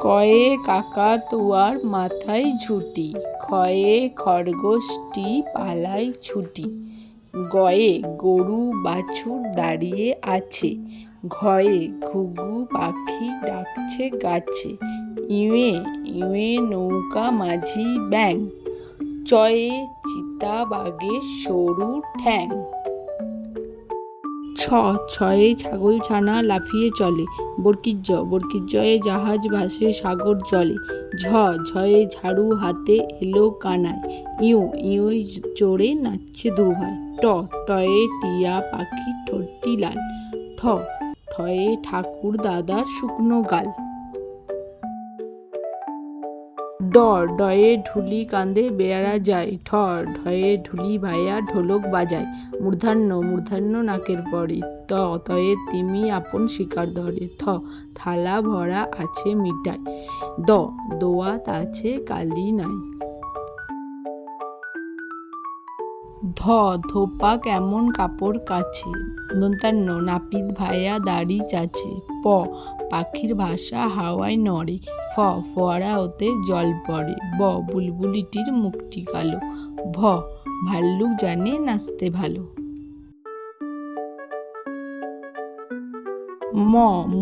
কয়ে কাকাতুয়ার মাথায় ঝুঁটি, খয়ে খরগোশটি পালায় ছুটি, গয়ে গরু বাছুর দাঁড়িয়ে আছে, ঘয়ে ঘুঘু পাখি ডাকছে গাছে, ইয়ে ইয়ে নৌকা মাঝি ব্যাঙ, চয়ে চিতা বাঘের সরু ঠ্যাং। ছয়ে ছাগলছানা লাফিয়ে চলে, বরকির জয়ে জাহাজ ভাসে সাগর জলে, ঝয়ে ঝাড়ু হাতে এলো কানাই, ইয়োয় চড়ে নাচছে দুভাই, টয়ে টিয়া পাখির ঠোঁটটি লাল, ঠয়ে ঠাকুর দাদার শুকনো গাল। ডয়ে ঢুলি কাঁধে বেয়ারা যায়, ঢয়ে ঢুলি ভাইয়া ঢোলক বাজায়, মূর্ধন্য নাকের পরে, তয়ে তিমি আপন শিকার ধরে, থালা ভরা আছে মিঠাই, দোয়াত আছে কালি নাই। ধোপা কেমন কাপড় কাছে, নাপিত ভাইয়া দাড়ি চাছে, পাখির ভাষা হাওয়ায় নড়ে, ফোয়ারা ওতে জল পড়ে, বুলবুলিটির মুখটি কালো, ভাল্লুক জানে নাচতে ভালো।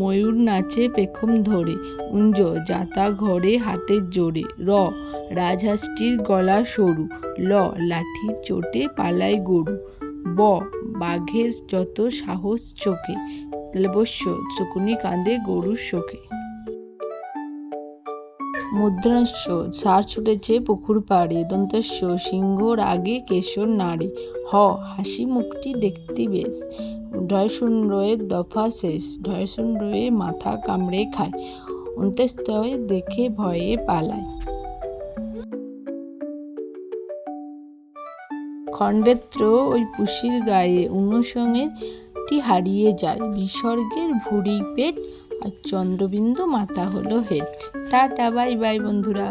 ময়ূর নাচে পেখম ধরে, যাতা ঘরে হাতের জোরে, রাজহাঁসটির গলা সরু, লাঠির চোটে পালায় গরু, বাঘের যত সাহস চোখে, শকুনি কাঁদে গরুর শোকে। মূর্ধন্য ষাঁড় ছুটেছে পুকুর পাড়ে, সিংহ রাগে কেশর নাড়ে, হাসি মুখটি দেখতে বেশ, ঢয়শূন্যের দফা শেষ, ঢয়শূন্যে মাথা কামড়ে খায়, অন্ত্যেষ্টয়ে দেখে ভয়ে পালায়। খণ্ডেত্র ওই পুষির গায়ে অনুষঙ্গেরটি হারিয়ে যায়, বিসর্গের ভুঁড়ি পেট আর চন্দ্রবিন্দু মাথা হলো হেড। টাটা বাই বাই বন্ধুরা।